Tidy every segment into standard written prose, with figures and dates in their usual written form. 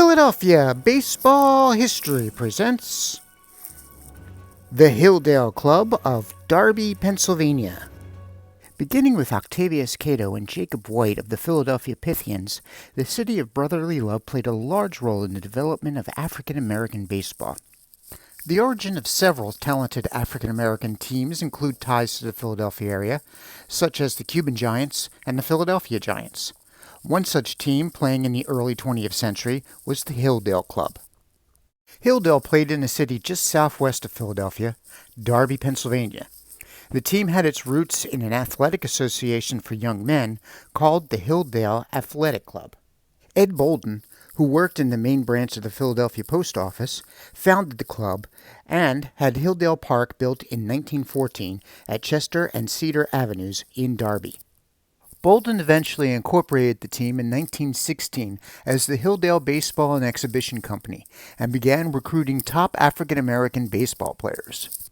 Philadelphia Baseball History presents the Hilldale Club of Darby, Pennsylvania. Beginning with Octavius Cato and Jacob White of the Philadelphia Pythians, the city of brotherly love played a large role in the development of African American baseball. The origin of several talented African American teams include ties to the Philadelphia area, such as the Cuban Giants and the Philadelphia Giants. One such team playing in the early 20th century was the Hilldale Club. Hilldale played in a city just southwest of Philadelphia, Darby, Pennsylvania. The team had its roots in an athletic association for young men called the Hilldale Athletic Club. Ed Bolden, who worked in the main branch of the Philadelphia Post Office, founded the club and had Hilldale Park built in 1914 at Chester and Cedar Avenues in Darby. Bolden eventually incorporated the team in 1916 as the Hilldale Baseball and Exhibition Company and began recruiting top African American baseball players.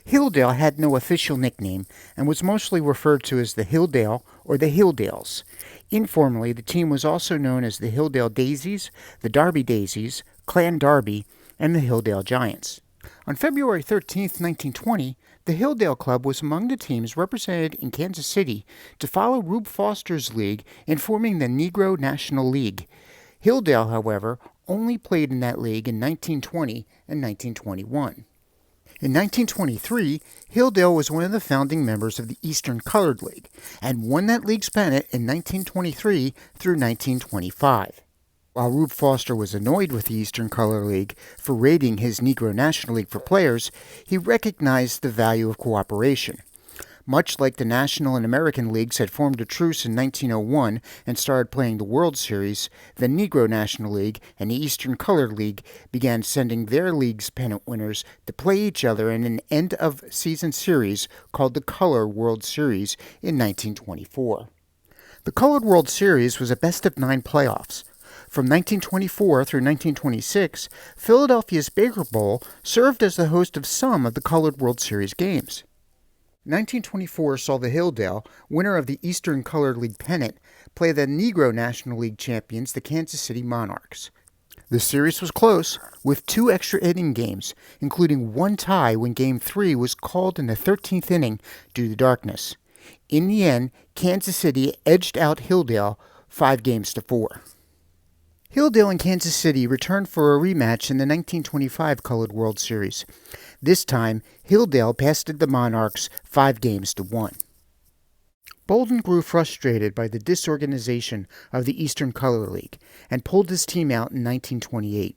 Hilldale had no official nickname and was mostly referred to as the Hilldale or the Hilldales. Informally, the team was also known as the Hilldale Daisies, the Darby Daisies, Clan Darby, and the Hilldale Giants. On February 13, 1920, the Hilldale Club was among the teams represented in Kansas City to follow Rube Foster's league in forming the Negro National League. Hilldale, however, only played in that league in 1920 and 1921. In 1923, Hilldale was one of the founding members of the Eastern Colored League and won that league's pennant in 1923 through 1925. While Rube Foster was annoyed with the Eastern Color League for raiding his Negro National League for players, he recognized the value of cooperation. Much like the National and American Leagues had formed a truce in 1901 and started playing the World Series, the Negro National League and the Eastern Colored League began sending their league's pennant winners to play each other in an end-of-season series called the Color World Series in 1924. The Colored World Series was a best-of-9 playoffs. From 1924 through 1926, Philadelphia's Baker Bowl served as the host of some of the Colored World Series games. 1924 saw the Hilldale, winner of the Eastern Colored League pennant, play the Negro National League champions, the Kansas City Monarchs. The series was close, with 2 extra inning games, including one tie when Game 3 was called in the 13th inning due to darkness. In the end, Kansas City edged out Hilldale 5-4. Hilldale and Kansas City returned for a rematch in the 1925 Colored World Series. This time, Hilldale bested the Monarchs 5-1. Bolden grew frustrated by the disorganization of the Eastern Color League and pulled his team out in 1928.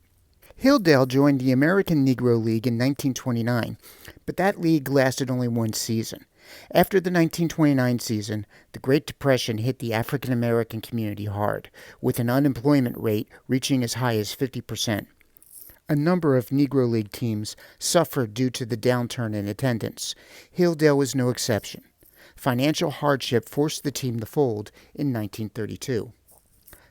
Hilldale joined the American Negro League in 1929, but that league lasted only one season. After the 1929 season, the Great Depression hit the African American community hard, with an unemployment rate reaching as high as 50%. A number of Negro League teams suffered due to the downturn in attendance. Hilldale was no exception. Financial hardship forced the team to fold in 1932.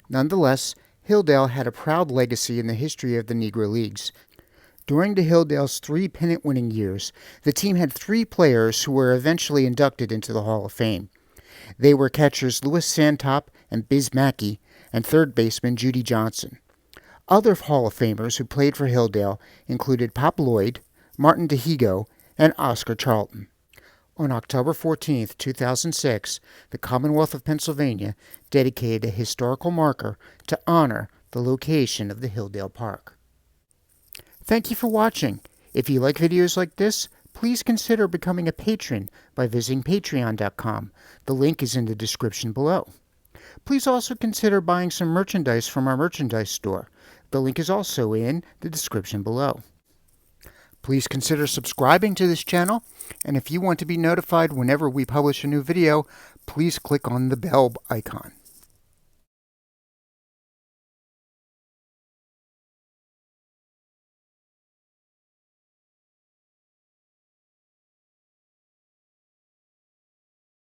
Nonetheless, Hilldale had a proud legacy in the history of the Negro Leagues. During the Hilldale's 3 pennant-winning years, the team had 3 players who were eventually inducted into the Hall of Fame. They were catchers Louis Santop and Biz Mackey, and third baseman Judy Johnson. Other Hall of Famers who played for Hilldale included Pop Lloyd, Martin DeHigo, and Oscar Charlton. On October 14, 2006, the Commonwealth of Pennsylvania dedicated a historical marker to honor the location of the Hilldale Park. Thank you for watching. If you like videos like this, please consider becoming a patron by visiting patreon.com. The link is in the description below. Please also consider buying some merchandise from our merchandise store. The link is also in the description below. Please consider subscribing to this channel, and if you want to be notified whenever we publish a new video, please click on the bell icon.